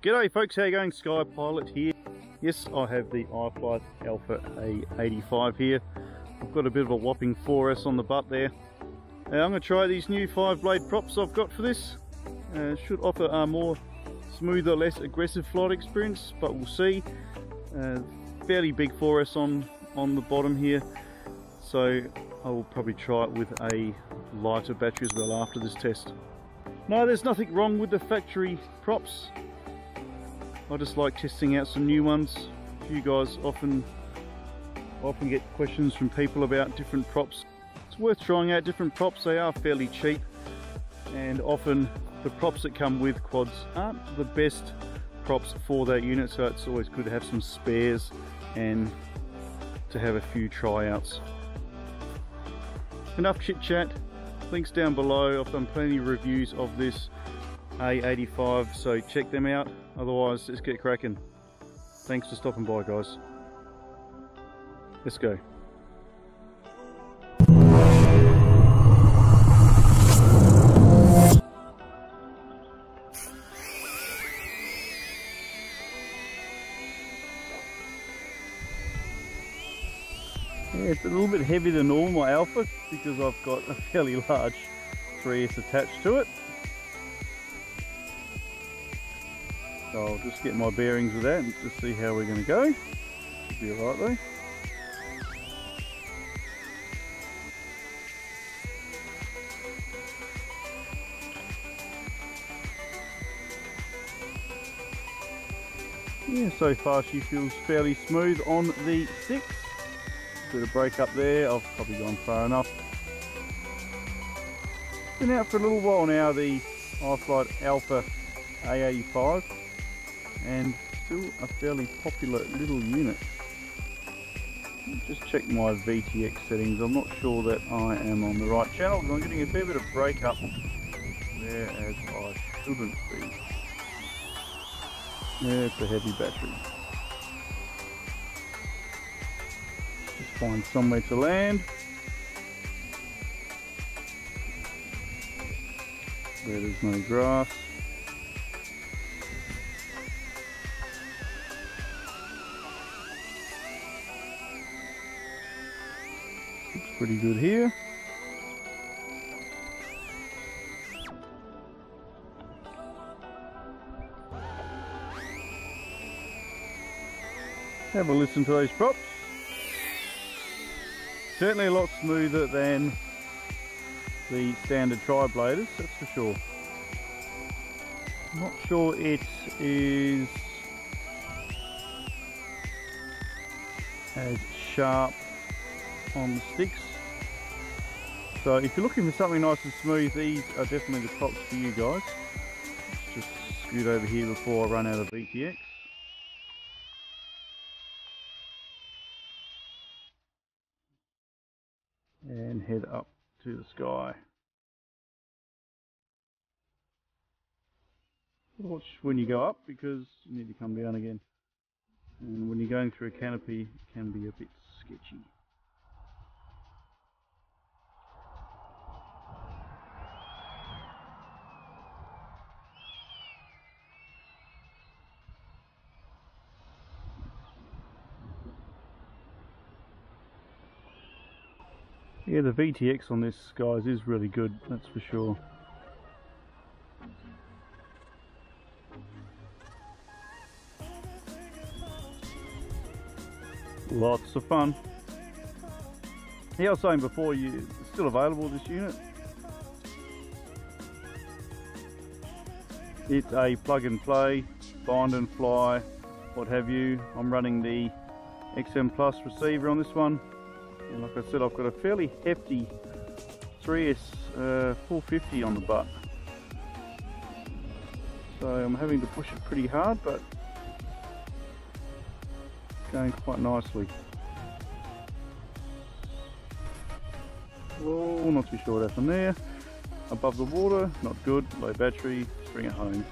G'day folks, how you going? Sky Pilot here. Yes, I have the iFlight Alpha A85 here. I've got a bit of a whopping 4S on the butt there. I'm going to try these new 5-blade props I've got for this. Should offer a more smoother, less aggressive flight experience, but we'll see. Fairly big 4S on the bottom here, so I will probably try it with a lighter battery as well after this test. No, there's nothing wrong with the factory props. I just like testing out some new ones. You guys often get questions from people about different props. It's worth trying out different props. They are fairly cheap, and often the props that come with quads aren't the best props for that unit, so it's always good to have some spares and to have a few tryouts. Enough chit chat. Links down below. I've done plenty of reviews of this A85, so check them out. Otherwise, let's get cracking. Thanks for stopping by, guys. Let's go. Yeah, it's a little bit heavier than normal, my Alpha, because I've got a fairly large 3S attached to it. So I'll just get my bearings with that and just see how we're going to go. Should be alright though. Yeah, so far she feels fairly smooth on the sticks. Bit of break up there, I've probably gone far enough. Been out for a little while now, the iFlight Alpha A85, and still a fairly popular little unit. Just check my VTX settings. I'm not sure that I am on the right channel, because I'm getting a fair bit of break up, whereas I shouldn't be. Yeah, it's a heavy battery. Just find somewhere to land. Where there's no grass. Looks pretty good here. Have a listen to those props. Certainly a lot smoother than the standard tri-bladers, that's for sure. I'm not sure it is as sharp on the sticks. So if you're looking for something nice and smooth, these are definitely the props for you guys. Let's just scoot over here before I run out of VTX. And head up to the sky. Watch when you go up, because you need to come down again. And when you're going through a canopy, it can be a bit sketchy. Yeah, the VTX on this, guys, is really good, that's for sure. Lots of fun. Yeah, I was saying before, it's still available, this unit. It's a plug and play, bind and fly, what have you. I'm running the XM Plus receiver on this one. And like I said, I've got a fairly hefty 3S 450 on the butt. So I'm having to push it pretty hard, but it's going quite nicely. Oh, not too sure what happened there. Above the water, not good. Low battery, let's bring it home.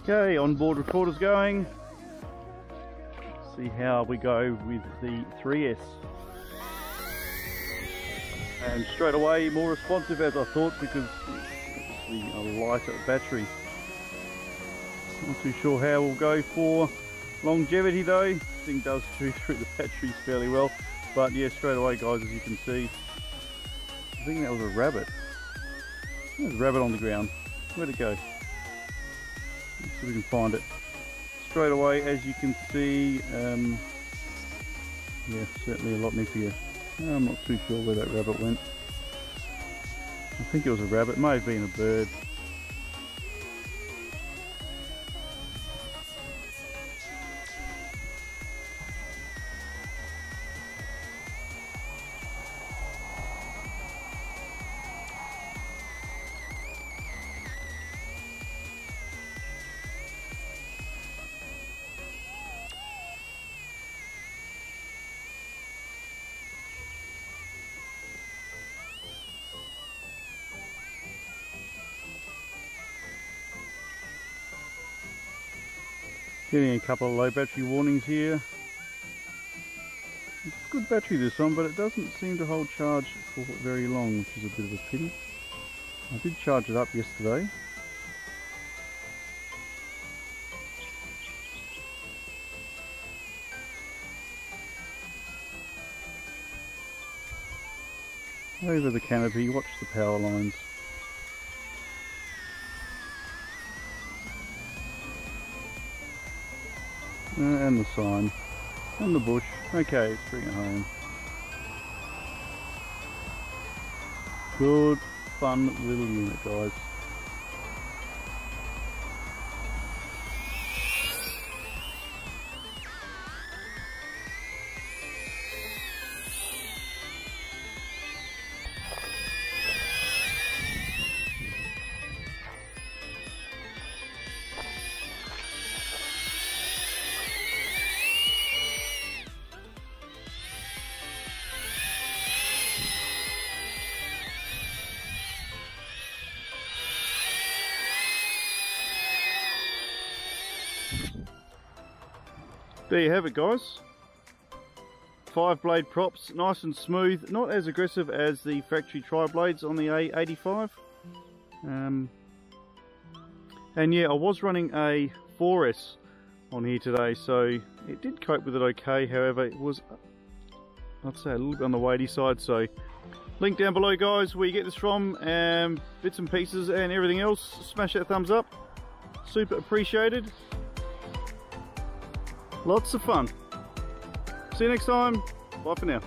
Okay, onboard recorder's going. See how we go with the 3S. And straight away more responsive as I thought, because it's obviously a lighter battery. Not too sure how we'll go for longevity though. This thing does chew through the batteries fairly well. But yeah, straight away guys, as you can see, I think that was a rabbit. There's a rabbit on the ground. Where'd it go? Let's see if we can find it. Straight away, as you can see, yeah, certainly a lot nippier. I'm not too sure where that rabbit went. I think it was a rabbit, may have been a bird. Getting a couple of low battery warnings here. It's a good battery this one, but it doesn't seem to hold charge for very long, which is a bit of a pity. I did charge it up yesterday. Over the canopy, watch the power lines. And the sign, and the bush. Okay, let's bring it home. Good, fun little unit, guys. There you have it guys, 5-blade props, nice and smooth, not as aggressive as the factory tri-blades on the A85. And yeah, I was running a 4S on here today, so it did cope with it okay. However, it was, I'd say, a little bit on the weighty side. So link down below guys where you get this from, bits and pieces and everything else. Smash that thumbs up, super appreciated. Lots of fun. See you next time. Bye for now.